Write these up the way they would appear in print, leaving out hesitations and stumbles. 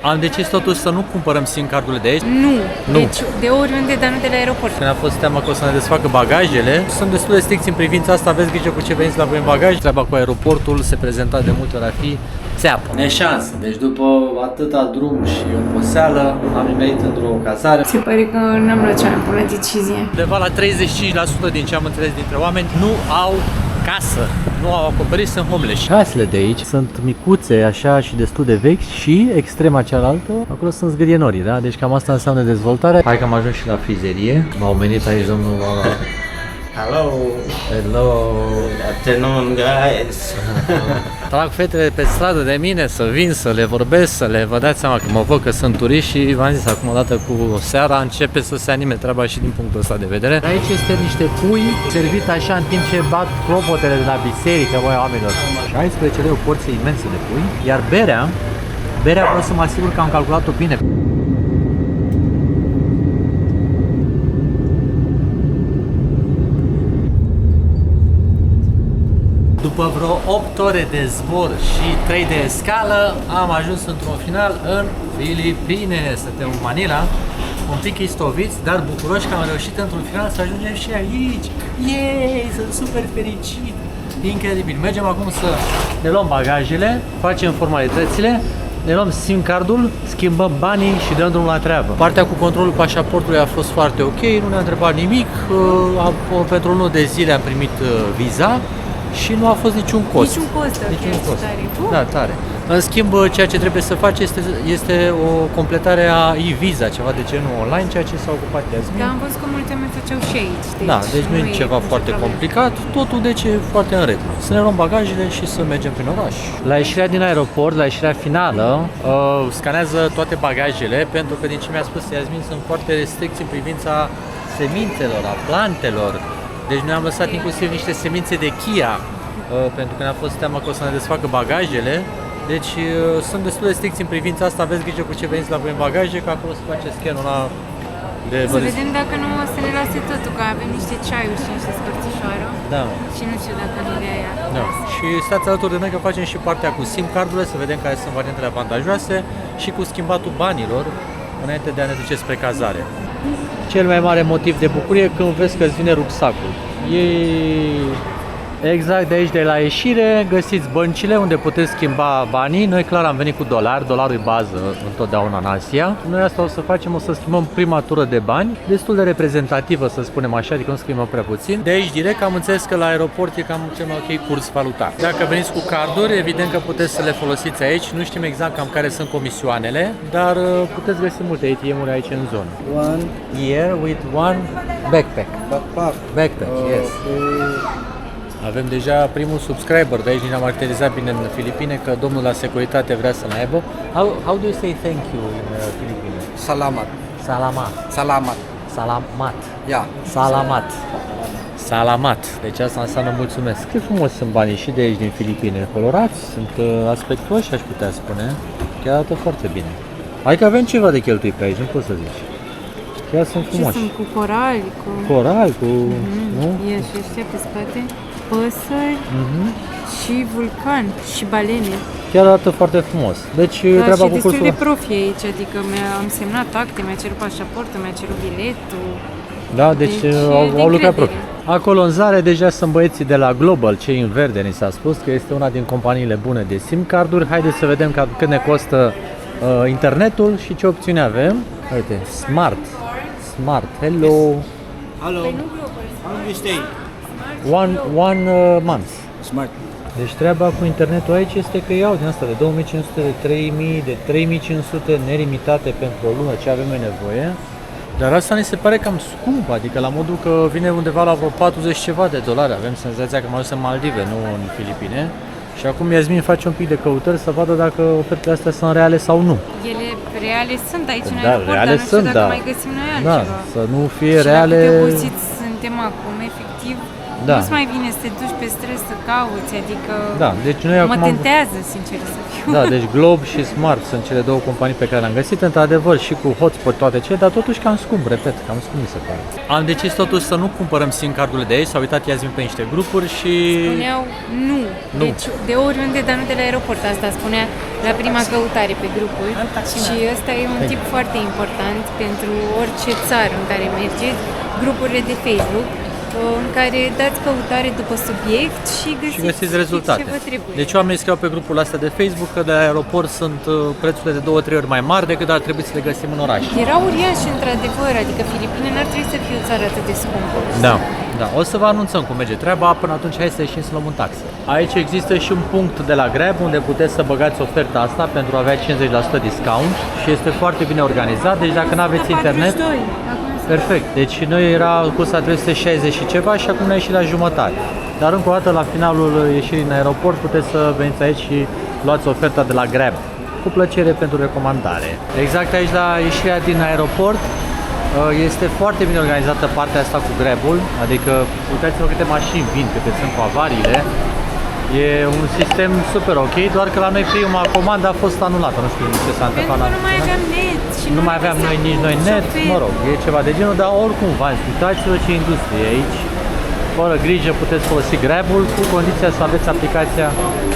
Am decis totuși să nu cumpărăm SIM cardurile de aici. Nu. Deci de oriunde, dar nu de la aeroport. Când a fost teama că o să ne desfacă bagajele, sunt destul de stricți în privința asta, aveți grijă cu ce veniți la voi în bagaj. Treaba cu aeroportul se prezenta de multe ori a fi țeapă. Neșansă. Deci după atâta drum și oboseală, am nimerit într-o cazare. Se pare că n-am luat cea mai bună decizie. Undeva la 35% din ce am înțeles dintre oameni nu au casă, nu au acoperiș, sunt homeless. Casele de aici sunt micuțe, așa, și destul de vechi și extrema cealaltă, acolo sunt zgârienorii, da? Deci cam asta înseamnă dezvoltare. Hai că am ajuns și la frizerie. M-au venit aici domnul Hello. Hello. Good afternoon, guys. Trag fetele pe stradă de mine să vin, să le vorbesc, să le vă dați seama că mă văd că sunt turiști și v-am zis acum odată cu seara începe să se anime treaba și din punctul ăsta de vedere. Aici este niște pui servit așa în timp ce bat clopotele de la biserică, băi oamenilor. 16 lei o porție imensă de pui, iar berea vreau să mă asigur că am calculat-o bine. După vreo 8 ore de zbor și 3 de scală, am ajuns într-un final în Filipine. Suntem în Manila, un pic istoviți, dar bucuroși că am reușit într-un final să ajungem și aici. Yay! Sunt super fericit! Incredibil! Mergem acum să ne luăm bagajele, facem formalitățile, ne luăm SIM cardul, schimbăm banii și dăm drumul la treabă. Partea cu controlul pașaportului a fost foarte ok, nu ne-a întrebat nimic, pentru 1 de zile am primit viza. Și nu a fost niciun cost. Niciun cost, niciun cost. Tare. Da, tare. În schimb, ceea ce trebuie să faci este o completare a e-visa, ceva de genul online, ceea ce s-a ocupat Yasmin. Dar am văzut că multe oameni făceau și aici. Da, deci nu e ceva foarte complicat, totul deci e foarte în regulă. Să ne luăm bagajele și să mergem prin oraș. La ieșirea din aeroport, la ieșirea finală, scanează toate bagajele, pentru că din ce mi-a spus Yasmin sunt foarte restricți în privința semințelor, a plantelor. Deci noi am lăsat inclusiv niște semințe de chia, pentru că ne-a fost teama că o să ne desfacă bagajele. Deci sunt destul de stricți în privința asta, aveți grijă cu ce veniți la voi în bagaje, că acolo se face scanul ăla de... Să vedem dacă nu o să ne lase totul, că avem niște ceaiuri și niște scărțișoară. Da. Și nu știu dacă nu de aia. Da. Și stați alături de noi că facem și partea cu SIM cardurile, să vedem care sunt variantele avantajoase și cu schimbatul banilor înainte de a ne duce spre cazare. Cel mai mare motiv de bucurie când vezi că îți vine rucsacul. Exact de aici, de la ieșire, găsiți băncile unde puteți schimba banii. Noi clar am venit cu dolari, dolarul e bază întotdeauna în Asia. Noi asta o să facem, o să schimbăm prima tură de bani, destul de reprezentativă să spunem așa, adică nu schimbăm prea puțin. De aici direct am înțeles că la aeroport e cam cel mai ok curs valutar. Dacă veniți cu carduri, evident că puteți să le folosiți aici, nu știm exact cam care sunt comisioanele, dar puteți găsi multe ATM-uri aici în zonă. One Here with one backpack. Backpack, yes. Avem deja primul subscriber, de aici ne-am martirizat bine în Filipine că domnul la securitate vrea să-l aibă. How do you say thank you in Filipine? Salamat. Salamat. Salamat. Salamat. Yeah. Salamat. Salamat. Deci asta înseamnă mulțumesc. Ce frumos sunt banii și de aici din Filipine. Colorați, sunt aspectuoși, aș putea spune. Chiar arată foarte bine. Adică avem ceva de cheltuit pe aici, nu poți să zici. Chiar sunt frumoși. Și sunt cu corali, cu... Coral, cu... nu? E și ăștia pe spate. Păsări și vulcan și balene. Chiar arată foarte frumos. Deci Da, treaba și cu destul cursul... de profi aici, adică am semnat acte, mi-a cerut pașaportul, mi-a cerut biletul. Da, deci de au lucrat profi. încredere. Acolo în zare deja sunt băieții de la Global, cei în verde, ni s-a spus că este una din companiile bune de SIM carduri. Haideți să vedem cât ne costă internetul și ce opțiuni avem. Uite, Smart. Hello. Hello. Păi How long you stay? One month. Smart. Deci treaba cu internetul aici este că iau din asta de 2500, de 3000, de 3500 nelimitate pentru o lună, ce avem noi nevoie. Dar asta ne se pare cam scump, adică la modul că vine undeva la vreo 40 ceva de dolari. Avem senzația că am ajuns în Maldive, nu în Filipine. Și acum Yasmin face un pic de căutări să vadă dacă ofertele astea sunt reale sau nu. Ele reale sunt aici în Da, aeroport, reale dar nu știu sunt, dacă da. mai găsim noi Da, altceva. să nu fie Și reale... la cât de obosiți suntem acum, efectiv, Da. Nu-ți mai vine să te duci pe străzi să cauți, adică Da, deci noi mă acum tentează, sincer să fiu. Da, deci Globe și Smart sunt cele două companii pe care le-am găsit, într-adevăr și cu hotspot toate cele, dar totuși cam scump, repet, cam scump mi se pare. Am decis totuși să nu cumpărăm SIM cardurile de aici, s-au uitat Iasmin pe niște grupuri și... Spuneau nu. Deci de oriunde, dar nu de la aeroport. Asta spunea la prima căutare pe grupuri. Și ăsta e un tip foarte important pentru orice țară în care mergeți. Grupurile de Facebook în care dați căutare după subiect și găsiți rezultate. ce vă trebuie. Deci oamenii scriau pe grupul astea de Facebook că de la aeroport sunt prețurile de 2-3 ori mai mari decât ar trebui să le găsim în oraș. Era uriaș, într-adevăr, adică Filipine n-ar trebui să fie o țară atât de scumpă. Da, da. O să vă anunțăm cum merge treaba, până atunci hai să ieșim să luăm un taxi. Aici există și un punct de la Grab unde puteți să băgați oferta asta pentru a avea 50% discount și este foarte bine organizat, deci dacă nu aveți internet... 42. Perfect, deci noi era cursa 360 și ceva și acum ne-a ieșit la jumătate. Dar încă o dată la finalul ieșirii în aeroport puteți să veniți aici și luați oferta de la Grab. Cu plăcere pentru recomandare. Exact aici la ieșirea din aeroport este foarte bine organizată partea asta cu Grab-ul, adică uitați-vă câte mașini vin, câte sunt cu avariile. E un sistem super ok, doar că la noi prima comandă a fost anulată, nu știu ce s-a întâmplat. Pentru că nu mai aveam net. Și nu mai aveam nici noi net, mă rog, e ceva de genul, dar oricum, uitați-vă ce industrie e aici. Fără grijă puteți folosi Grab-ul cu condiția să aveți aplicația.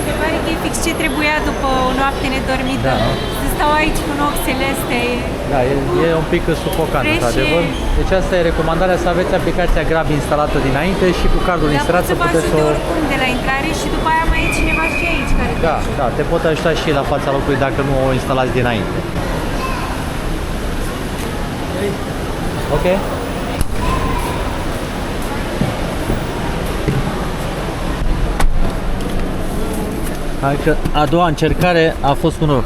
Se pare că e fix ce trebuia după o noapte nedormită. Da. Să stau aici cu noxele astea. Da, e un pic sufocant, într-adevăr. Deci asta e recomandarea, să aveți aplicația Grab instalată dinainte și cu cardul inserat să puteți să o... oricum de la intrare și după aia mai e cineva și aici care Da, da, te pot ajuta și la fața locului dacă nu o instalați dinainte. Ok? Hai că a doua încercare a fost un noroc.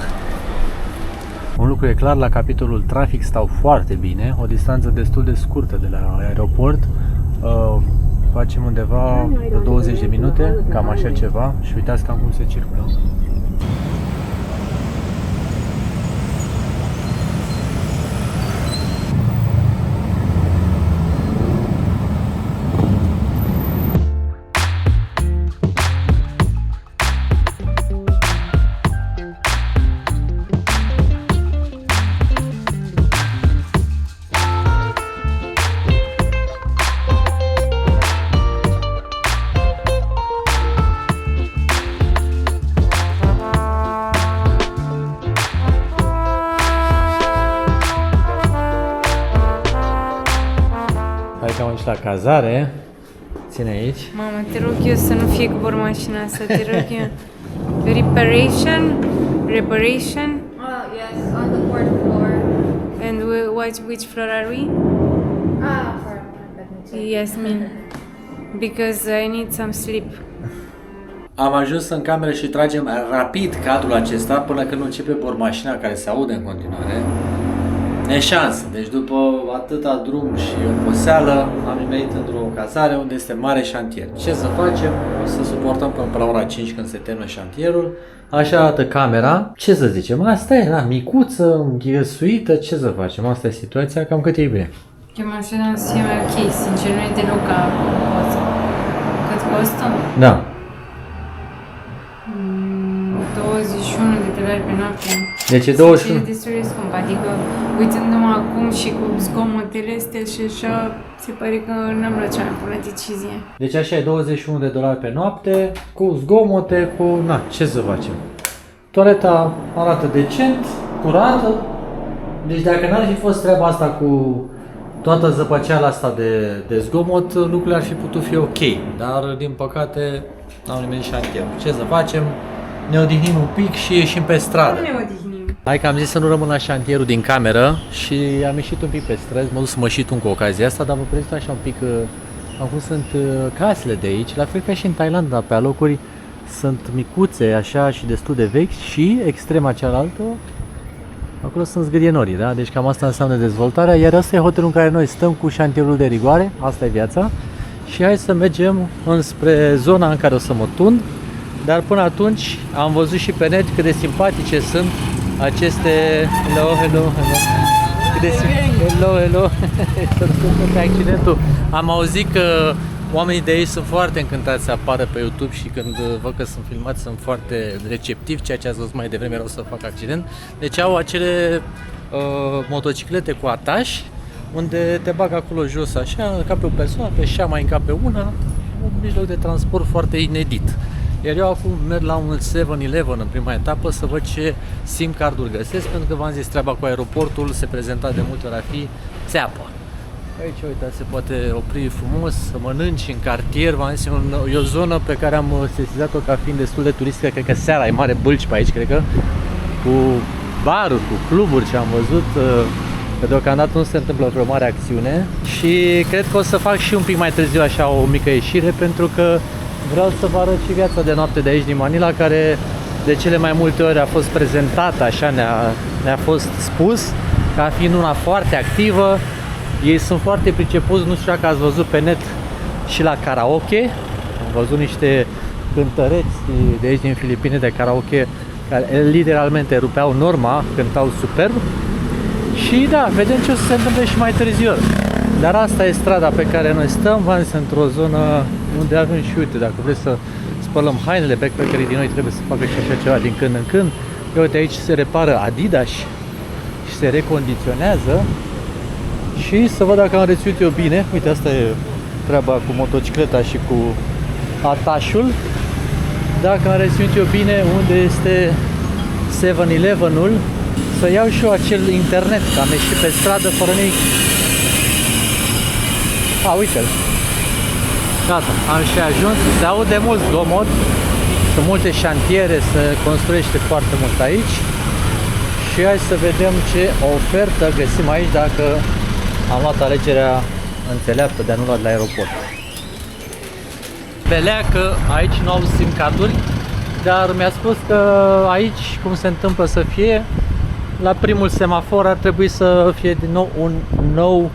Un lucru e clar, la capitolul trafic stau foarte bine, o distanță destul de scurtă de la aeroport. Facem undeva de 20 de minute, cam așa ceva, și uitați cam cum se circulă. Hai că am aici la cazare. Ține aici. Mamă, te rog eu să nu fie cu bormașina asta, te rog eu. Reparation. Yes, on the fourth floor. And which floor are we? For Yasmin. Because I need some sleep. Am ajuns în cameră și tragem rapid cadrul acesta până când nu începe bormașina care se aude în continuare. Neșansă. Deci după atâta drum și oboseală am venit într-o cazare unde este mare șantier. Ce să facem? O să suportăm până la ora 5 când se termină șantierul. Așa arată camera. Ce să zicem? Asta e, da, micuță, înghesuită, ce să facem? Asta e situația, cam cât e bine. Eu mașina să fie mai ok, sincer, nu e deloc ca poți. Cât costă? Da. 21 de dolari pe noapte. Deci e Și 21. e destul de scump, adică uitându-mă acum și cu zgomotele astea și așa, se pare că n-am luat cea mai bună decizie. Deci așa e 21 de dolari pe noapte, cu zgomote, cu... Na, ce să facem? Toaleta arată decent, curată. Deci dacă n-ar fi fost treaba asta cu toată zăpăceala asta de zgomot, lucrurile ar fi putut fi ok. Dar, din păcate, n-am nimerit șantierul. Ce să facem? Ne odihnim un pic și ieșim pe stradă. Nu ne odihnim. Hai că am zis să nu rămân la șantierul din cameră și am ieșit un pic pe străzi, m-am dus să mă și tun cu ocazia asta, dar vă prezint așa un pic cum sunt casele de aici, la fel ca și în Thailanda, pe alocuri sunt micuțe așa și destul de vechi și extrema cealaltă, acolo sunt zgârienorii, da? Deci cam asta înseamnă dezvoltarea, iar ăsta e hotelul în care noi stăm cu șantierul de rigoare, asta e viața și hai să mergem înspre zona în care o să mă tund. Dar până atunci am văzut și pe net cât de simpatice sunt aceste... Hello, hello, hello. Cât de hello, hello. Să pe accidentul. Am auzit că Oamenii de aici sunt foarte încântați să apară pe YouTube și când văd că sunt filmați sunt foarte receptivi, ceea ce ați văzut mai devreme, o să fac accident. Deci au acele motociclete cu ataș, unde te bag acolo jos așa, încape o persoană, pe șa mai încape una, un mijloc de transport foarte inedit. Iar eu acum merg la un 7-Eleven în prima etapă să văd ce SIM carduri găsesc, pentru că v-am zis, treaba cu aeroportul se prezenta de multe ori a fi țeapă. Aici, uite, se poate opri frumos, să mănânci în cartier, v-am zis, e o zonă pe care am sesizat-o ca fiind destul de turistică, cred că seara e mare bâlci pe aici, cred că, cu baruri, cu cluburi ce am văzut, că deocamdată nu se întâmplă vreo mare acțiune și cred că o să fac și un pic mai târziu așa o mică ieșire, pentru că vreau să vă arăt și viața de noapte de aici din Manila, care de cele mai multe ori a fost prezentată, așa ne-a fost spus, ca fiind una foarte activă. Ei sunt foarte pricepuți, nu știu dacă ați văzut pe net și la karaoke. Am văzut niște cântăreți de aici din Filipine de karaoke care literalmente rupeau norma, cântau superb. Și da, vedem ce o să se întâmple și mai târziu. Dar asta e strada pe care noi stăm, v-am zis, într-o zonă unde avem și uite, dacă vreți să spălăm hainele, backpackerii din noi trebuie să facă și așa ceva din când în când. Eu, uite, aici se repară Adidas și se recondiționează. Și să văd dacă am reținut eu bine. Uite, asta e treaba cu motocicleta și cu atașul. Dacă am reținut eu bine unde este 7-Eleven-ul, să iau și eu acel internet, că am ieșit pe stradă fără nimic. A, uite-l. Gata, am și ajuns. Se aude mult zgomot. Sunt multe șantiere, se construiește foarte mult aici. Și hai să vedem ce ofertă găsim aici dacă am luat alegerea înțeleaptă de a nu lua de la aeroport. Belea că aici nu au SIM carduri, dar mi-a spus că aici, cum se întâmplă să fie, la primul semafor ar trebui să fie din nou un nou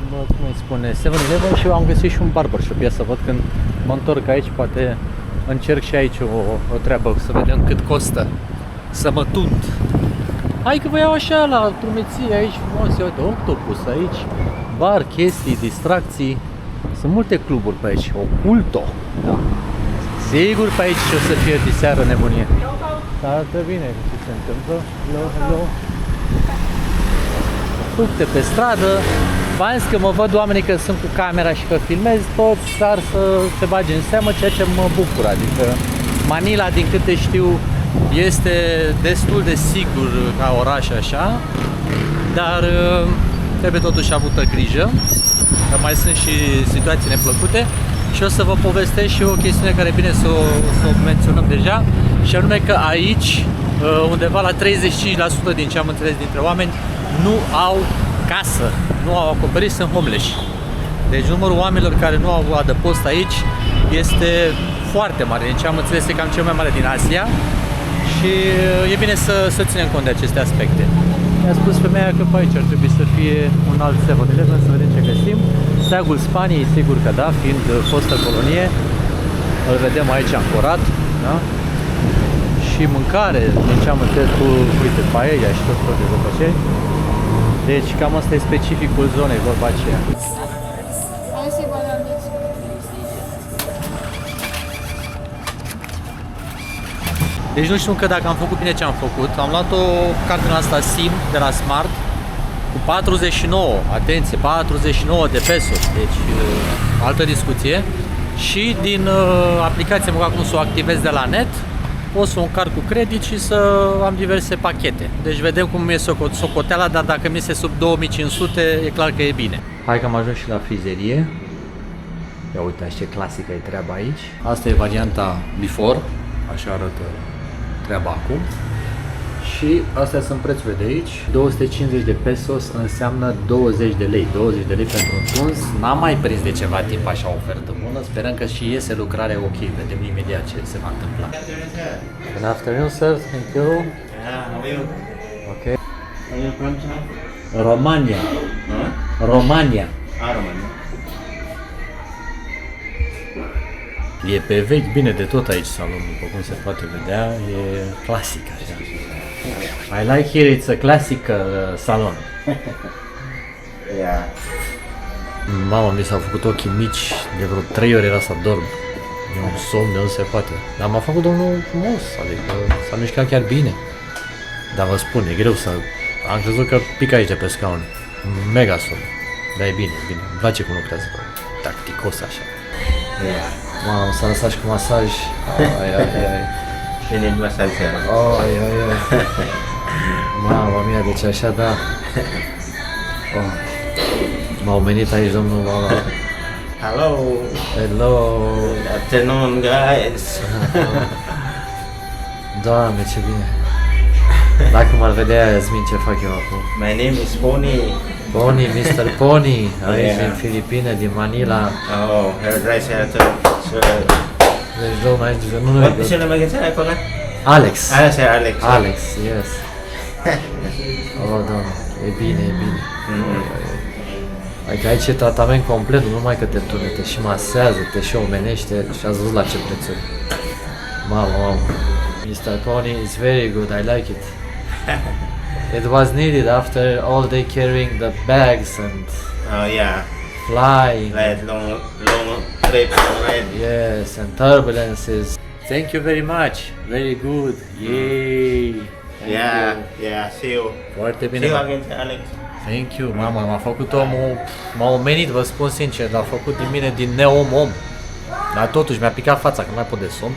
cum îi spune, 7-Eleven și am găsit și un barbershop. Ia să văd când mă întorc aici, poate încerc și aici o treabă, să vedem cât costă să mă tund. Hai că vă iau așa la drumeție aici frumos, uite, octopus aici, bar, chestii, distracții. Sunt multe cluburi pe aici, Oculto, da. Sigur pe aici o să fie diseară nebunie. Dar arată bine ce se întâmplă. Hello, hello. Fructe pe stradă. V-am zis că mă văd oamenii că sunt cu camera și că filmez, toți s-ar să se bage în seamă, ceea ce mă bucur. Adică Manila, din câte știu, este destul de sigur ca oraș așa, dar trebuie totuși avută grijă, că mai sunt și situații neplăcute și o să vă povestesc și o chestiune care e bine să o menționăm deja, și anume că aici undeva la 35% din ce am înțeles dintre oameni nu au casă, nu au acoperiș, sunt homeless. Deci numărul oamenilor care nu au adăpost aici este foarte mare, din ce am înțeles e cam cel mai mare din Asia. Și e bine să ținem cont de aceste aspecte. Mi-a spus femeia că pe aici ar trebui să fie un alt 7-Eleven, să vedem ce găsim. Steagul Spaniei, sigur că da, fiind fostă colonie, îl vedem aici ancorat, da? Și mâncare, din ce am înțeles, cu, uite, paella și tot felul de zăpăceri. Deci cam asta e specificul zonei, vorba aceea. Deci nu știu încă dacă am făcut bine ce am făcut. Am luat o carte în asta SIM de la Smart cu 49, atenție, 49 de pesos, deci altă discuție. Și din aplicație, măcar cum să o activez de la net, pot să o încarc cu credit și să am diverse pachete. Deci vedem cum e socoteala, dar dacă mi este sub 2500, e clar că e bine. Hai că am ajuns și la frizerie. Ia uite, ce clasică e treaba aici. Asta e varianta before, așa arată treaba acum. Și astea sunt prețurile de aici. 250 de pesos înseamnă 20 de lei. 20 de lei pentru un tuns. N-am mai prins de ceva timp așa o ofertă bună. Sperăm că și iese lucrarea ok. Vedem imediat ce se va întâmpla. Good afternoon, sir. Thank you. How are you? Okay. Are you from China? Romania. Huh? Romania. Romania. E pe vechi, bine de tot aici salonul, după cum se poate vedea, e clasic așa. I like here, it's a classic salon. Yeah. Mama, mi s-au făcut ochii mici, de vreo 3 ore era să dorm. E un somn de nu se poate. Dar m-a făcut domnul frumos, adică s-a mișcat chiar bine. Dar vă spun, e greu să... Am crezut că pic aici de pe scaun. Mega somn. Dar e bine, bine. Îmi place cum lucrează. Tacticos așa. Mamă, s-a lăsat și cu masaj. Ai, ai, ai. Bine, masaj. Ai, ai, ai. Mamă mia, deci așa, da. Oh. M-au menit aici, domnul Mama. Hello. Hello. Good afternoon, guys. Doamne, ce bine. Dacă m-ar vedea Yasmin, ce fac eu acum? My name is Pony. Pony, Mr. Pony, aici Yeah. din Filipine, din Manila. Oh, hairdresser too. So, Deci domnul aici, nu what is e your name again? I forgot. Alex. Alex, Alex. Alex, yes. Oh, doamne, e bine, e bine. Adică aici e tratament complet, nu numai că te tune, te și masează, te și omenește și ați văzut la ce prețuri. Mamă, mamă. Mr. Pony is very good, I like it. It was needed after all day carrying the bags and Oh yeah, flying. like long trip, right? Yes, and turbulences. Thank you very much. Very good. Yay. Thank Yeah, you. yeah. See you. Foarte See bine. you again, Alex. Thank you, mama, m-a făcut omul, m-a omenit, vă spun sincer, l-a făcut din mine din neom om. Dar totuși mi-a picat fața, că nu mai pot de somn.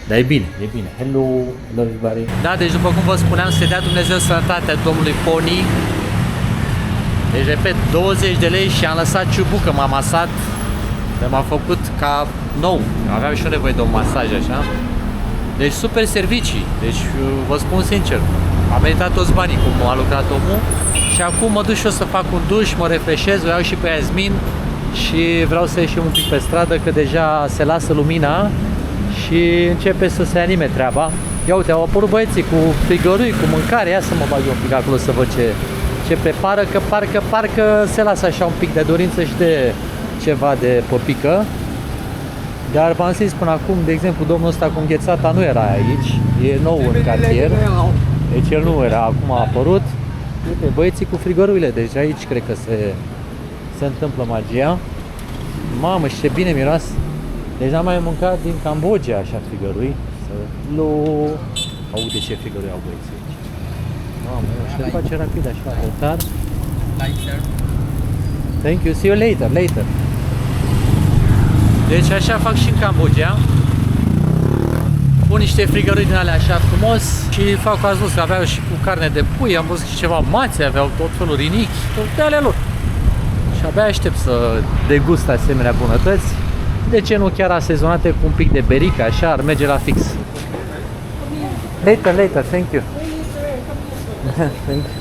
Dar e bine, e bine. Hello, hello everybody. Da, deci după cum vă spuneam, să dea Dumnezeu sănătatea domnului Pony. Deci, repet, 20 de lei și am lăsat ciubucă, m-a masat. M-a făcut ca nou. Aveam și eu nevoie de un masaj așa. Deci super servicii. Deci vă spun sincer, am meritat toți banii cum a lucrat omul. Și acum mă duc și eu să fac un duș, mă refreșez, o iau și pe Yasmin. Și vreau să ieșim un pic pe stradă, că deja se lasă lumina și începe să se anime treaba. Ia uite, au apărut băieții cu frigărui, cu mâncare. Ia să mă bag eu un pic acolo să văd ce prepară, că parcă se lasă așa un pic de dorință și de ceva de păpică. Dar v-am zis până acum, de exemplu, domnul ăsta cu înghețata nu era aici, e nou în cartier. Deci el nu era, acum a apărut. Uite, băieții cu frigăruile, deci aici cred că se întâmplă magia. Mamă, și ce bine miroase. Deci n-am mai mâncat din Cambodgia așa frigărui. Aude ce frigărui au băieții aici. Mamă, și le face rapid așa, altar. Thank you, see you later. Deci așa fac și în Cambodgia. Pun niște frigărui din alea așa frumos și fac, ați văzut că aveau și cu carne de pui, am văzut și ceva mațe, aveau tot felul rinichi, tot de ale lor. Și abia aștept să degust asemenea bunătăți. De ce nu chiar asezonate cu un pic de berică, așa ar merge la fix. Later, thank you. Thank you.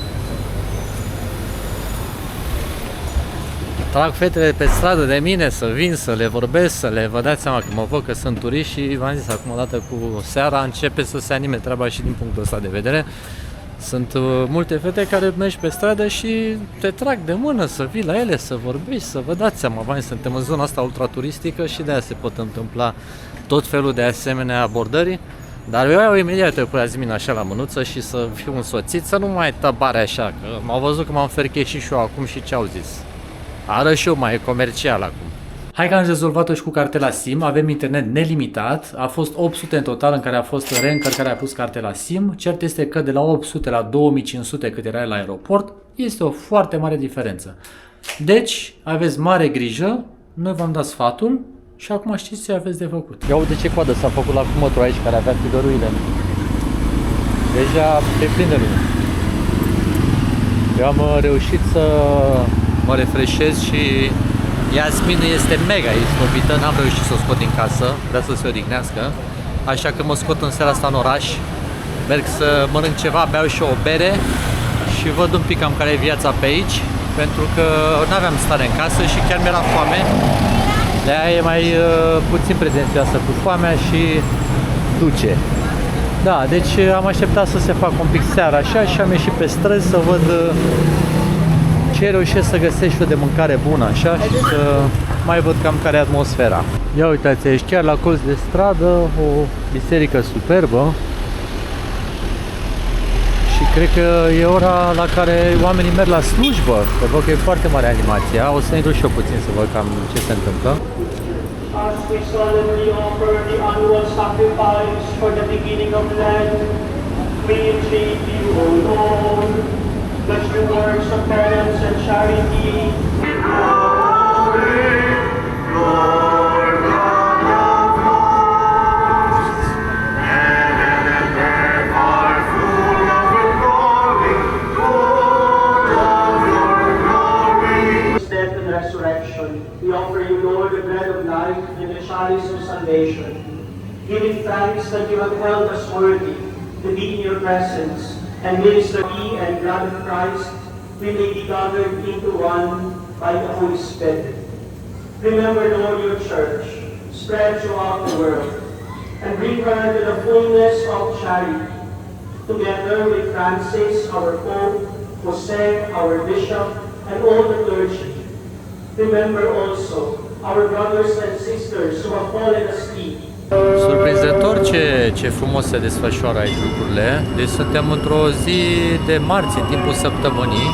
Trag fetele pe stradă de mine să vin, să le vorbesc, să le vă dați seama că mă văd că sunt turiști și v-am zis acum o dată cu seara începe să se anime treaba și din punctul ăsta de vedere. Sunt multe fete care mergi pe stradă și te trag de mână să vii la ele, să vorbești, să vă dați seama, bani, suntem în zona asta ultraturistică și de aia se pot întâmpla tot felul de asemenea abordări. Dar eu iau imediat cu Yasmin așa la mânuță și să fiu însoțit, să nu mai tăbare așa, că m-au văzut că m-am fercheșit și eu acum și ce au zis. Arăt și eu mai comercial acum. Hai că am rezolvat-o și cu cartela SIM, avem internet nelimitat, a fost 800 în total în care a fost reîncărcarea plus cartela SIM, cert este că de la 800 la 2500 cât era la aeroport, este o foarte mare diferență. Deci, aveți mare grijă, noi v-am dat sfatul și acum știți ce aveți de făcut. Ia uite ce coadă s-a făcut la cumătru aici care avea frigăruile. Deja pe plin de lume. Eu am reușit să mă refreșez și Yasmin este mega iscobită, n-am reușit să o scot din casă, vrea să se odihnească, așa că mă scot în seara asta în oraș, merg să mănânc ceva, beau și o bere și văd un pic cam care e viața pe aici, pentru că n-aveam stare în casă și chiar mi-era foame, de-aia e mai puțin prezențioasă cu foamea și duce. Da, deci am așteptat să se facă un pic seara așa și am ieșit pe străzi să văd ce reușesc să găsesc și eu de mâncare bună așa și să mai văd cam care e atmosfera. Ia uitați aici, chiar la colț de stradă, o biserică superbă și Cred că e ora la care oamenii merg la slujbă, că văd că e foarte mare animația. O să intru și eu puțin să văd cam ce se întâmplă. As we solemnly offer the annual sacrifice for the beginning of Lent, we entreat you, O Lord, that your works of penance and charity death and resurrection. We offer you, Lord, the bread of life and the chalice of salvation, giving thanks that you have held us worthy to be in your presence and minister ye and blood of Christ, we may be gathered into one by the Holy Spirit. Remember, Lord, your church, spread throughout the world, and bring her to the fullness of charity, together with Francis, our Pope, Jose, our Bishop, and all the clergy. Remember also our brothers and sisters who have fallen asleep. Surprinzător ce frumos se desfășoară aici lucrurile. Deci suntem într-o zi de marți, în timpul săptămânii.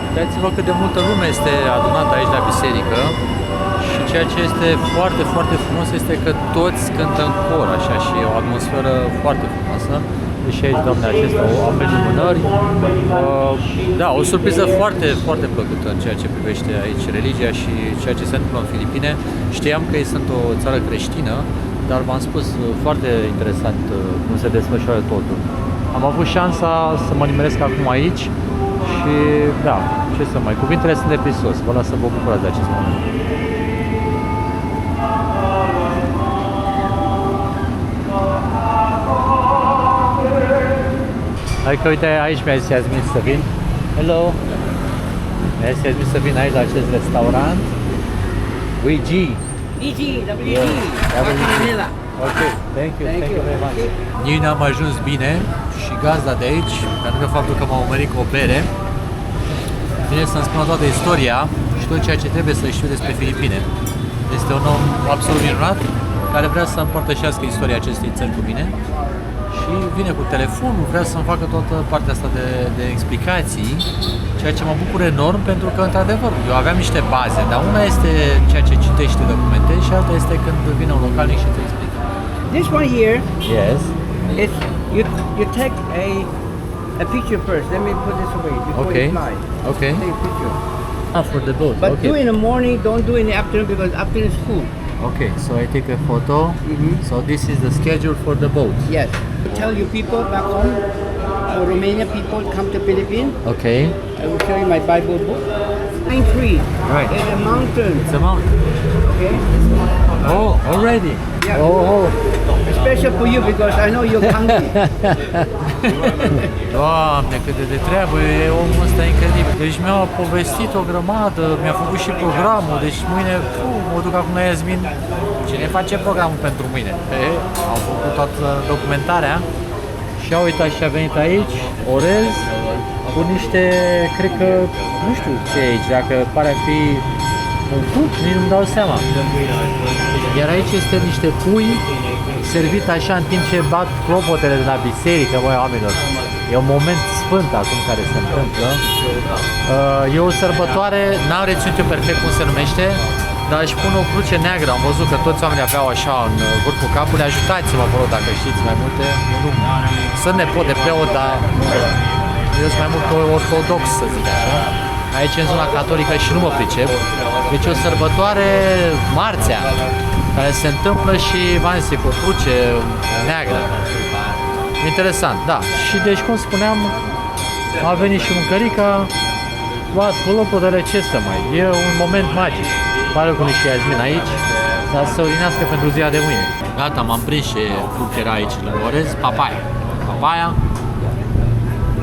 Uitați-vă cât de multă lume este adunată aici la biserică. Și ceea ce este foarte, foarte frumos este că toți cântă în cor, așa, și e o atmosferă foarte frumoasă. Deși aici, Doamne, acesta avem lumânări. Da, o surpriză foarte, foarte plăcută în ceea ce privește aici religia și ceea ce se întâmplă în Filipine. Știam că ei sunt o țară creștină, dar v-am spus, foarte interesant cum se desfășoară totul. Am avut șansa să mă nimeresc acum aici și, da, ce să mai, cuvintele sunt de prisos, vă las să vă bucurați de acest moment. Adică, uite, aici mi-a zis Iasmin să vin. Hello! Mi-a zis Iasmin să vin aici la acest restaurant. WG. WG. Manila. Ok, thank you very much. Noi ne-am ajuns bine și gazda de aici, pentru că faptul că m-a omerit cu o bere, vine să-mi spună toată istoria și tot ceea ce trebuie să știu despre Filipine. Este un om absolut minunat care vrea să împărtășească istoria acestei țări cu mine. Și vine cu telefonul, vrea să-mi facă toată partea asta de explicații, ceea ce mă bucur enorm, pentru că, într-adevăr, eu aveam niște baze, dar una este ceea ce citești, documentezi, și alta este când vine un localnic și te explică. This one here, Yes. it's you take a picture first. Let me put this away before Okay. you fly. Okay. Take a picture. Ah, for the boat. But Okay. do in the morning, don't do in the afternoon because afternoon is full. Okay, so I take a photo. So this is the schedule for the boat. Yes. Tell you people back home, Romania people come to Philippines. Okay. I will show you my Bible book. Pine tree. Right. It's a mountain. It's a mountain. Okay. Oh, already. Yeah. Oh. Special for you because I know you're hungry. Doamne, cât de treabă e omul ăsta, incredibil. Deci mi-a povestit o grămadă, mi-a făcut și programul, deci mâine mă duc acum la Iasmin. Cine face programul pentru mâine? Au făcut toată documentarea și a uitat și a venit aici, orez, cu niște, cred că, nu știu ce e aici, dacă pare a fi un cuc, nici nu-mi dau seama. Iar aici este niște pui servit așa în timp ce bat clopotele de la biserică, băi, oamenilor. E un moment sfânt acum care se întâmplă. E o sărbătoare, n-am reținut eu perfect cum se numește, dar își pun o cruce neagră. Am văzut că toți oamenii aveau așa în vârful capului. Ajutați-mă, vă rog, dacă știți mai multe. Sunt nepot de preot, dar eu sunt mai mult ortodox, să zic așa. Aici în zona catolică și nu mă pricep. Deci o sărbătoare marțea, care se întâmplă și v-am zis, cu o cruce neagră. Interesant, da. Și deci, cum spuneam, a venit și mâncărica, luat clopotele, ce să mai, e un moment magic. Pare cu niște Iasmin aici, dar să urinească pentru ziua de mâine. Gata, m-am prins ce fruct era aici lângă orez, papaya. Papaya,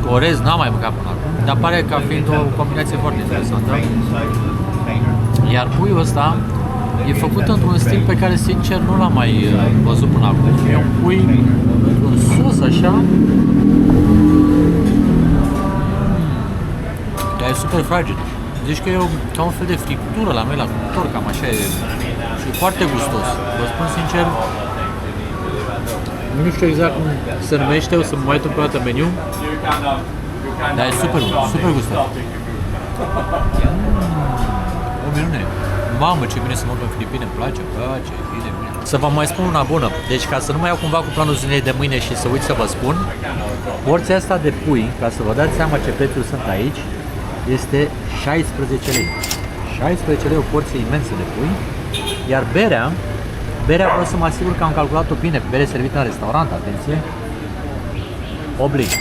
cu orez n-am mai mâncat până acum, dar pare ca fiind o combinație foarte interesantă. Iar puiul ăsta e făcut într-un stil pe care, sincer, nu l-am mai văzut până acum. E un pui într-un sos, așa. Dar e super fragil. Deci că e ca un fel de friptură la mine, la cuptor, cam așa e. Și e foarte gustos. Vă spun sincer, Nu știu exact cum se numește, o să mă uit încă o dată meniu. Dar e super bun, super gustos. O minune. Mamă, ce bine să mă duc în Filipine, îmi place, bine. Să vă mai spun una bună. Deci ca să nu mai iau cumva cu planul zilei de mâine și să uit să vă spun, porția asta de pui, ca să vă dați seama ce prețuri sunt aici, este 16 lei. 16 lei o porție imensă de pui, iar berea vreau să mă asigur că am calculat-o bine, bere servită în restaurant, atenție, 8 lei.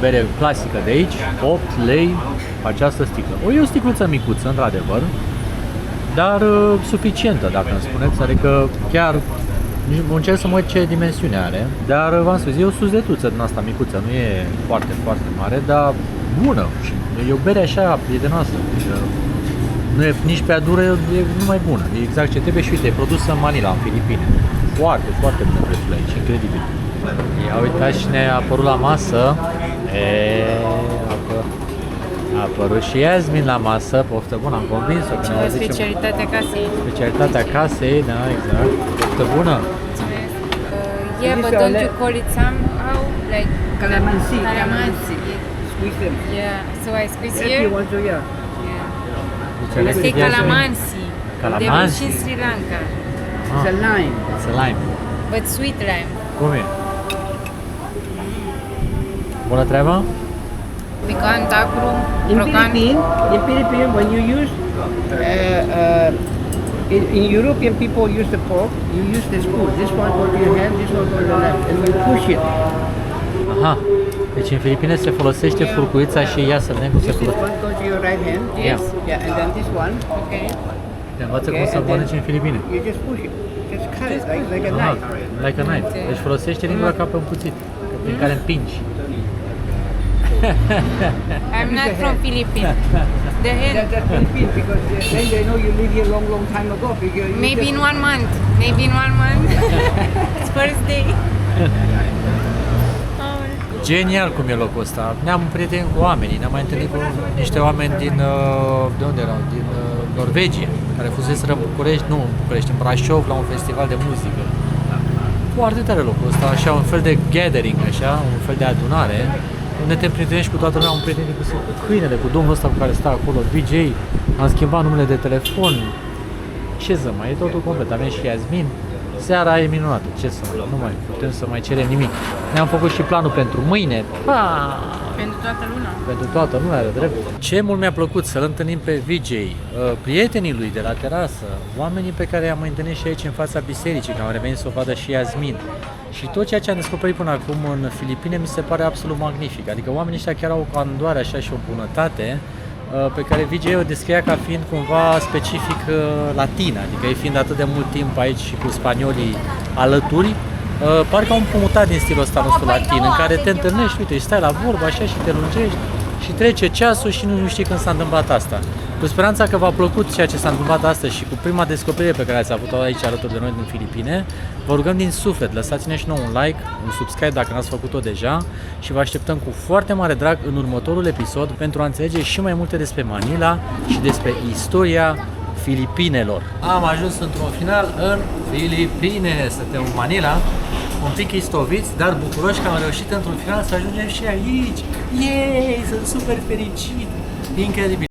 Bere clasică de aici, 8 lei această sticlă. E o sticluță micuță, într-adevăr, dar suficientă, dacă îmi spuneți, adică chiar încerc să mă uit ce dimensiune are, dar v-am spus, e o susdetuță din asta micuță, nu e foarte, foarte mare, dar bună și e o bere așa prietenoasă, nu e nici prea dură, e numai bună, e exact ce trebuie și uite, e produsă în Manila, în Filipine, foarte, foarte bune prețul aici, incredibil. Ia uitați cine a apărut la masă, a apărut și Yasmin la masă, poftă bună, am convins-o că ne zicem. Specialitatea casei. Specialitatea casei, da, exact, poftă bună. Yeah, but don't you call it somehow like Calamansi. calamansi? Squeeze them. Yeah, so I squeeze If here. you want to, yeah. Yeah. I say calamansi. Calamansi. They will in Sri Lanka, It's a lime. It's a lime. but sweet lime. Cum e? Bună treabă? Picant, acru, In crocant. Philippines, when you use, in European people use the pork, you use the spoon. This one go to your hand, this one go to the left, and you push it. Aha. Deci în Filipine se folosește furculița și ia să vedem cum se This folosește. one goes to your right hand. Yes. Yeah, and then this one. Okay. Te învață cum Okay, să and then mănânci în Filipine. You just push it. Just cut it like a Aha, knife. like a knife. Deci folosește lingura ca pe un cuțit, prin care împingi. I'm not from Philippines. The hand. That's Philippines because then they know you live here long time ago. Because you Maybe just- in 1 month. Maybe in 1 month. It's first day. Genial cum e locul ăsta. Ne-am prieten cu oamenii, ne-am mai întâlnit cu niște oameni din, de unde erau? Din Norvegia, care fuseseră în București, nu în București, în Brașov, la un festival de muzică. Foarte tare locul ăsta, așa, un fel de gathering, așa, un fel de adunare, unde te prietenești cu toată lumea, un prieten cu câinele, cu domnul ăsta cu care stă acolo, VJ, am schimbat numele de telefon, ce să mai, e totul complet, avem și Yasmin. Seara e minunată, ce să mai, nu mai putem să mai cerem nimic. Ne-am făcut și planul pentru mâine. Pentru toată luna. Pentru toată lumea, are drept. Ce mult mi-a plăcut să-l întâlnim pe VJ, prietenii lui de la terasă, oamenii pe care i-am întâlnit și aici în fața bisericii, că am revenit să o vadă și Yasmin. Și tot ceea ce am descoperit până acum în Filipine mi se pare absolut magnific. Adică oamenii ăștia chiar au o candoare așa și o bunătate pe care VJ o descria ca fiind cumva specific latin, adică ei fiind atât de mult timp aici și cu spaniolii alături, parcă au împrumutat din stilul ăsta nostru latin, în care te întâlnești, uite, stai la vorbă așa și te lungești și trece ceasul și nu știi când s-a întâmplat asta. Cu speranța că v-a plăcut ceea ce s-a întâmplat astăzi și cu prima descoperire pe care ați avut-o aici alături de noi din Filipine, vă rugăm din suflet, lăsați-ne și nouă un like, un subscribe dacă n-ați făcut-o deja și vă așteptăm cu foarte mare drag în următorul episod pentru a înțelege și mai multe despre Manila și despre istoria Filipinelor. Am ajuns într-un final în Filipine, suntem în Manila, un pic istoviți, dar bucuroși că am reușit într-un final să ajungem și aici. Yay! Sunt super fericit! Incredibil!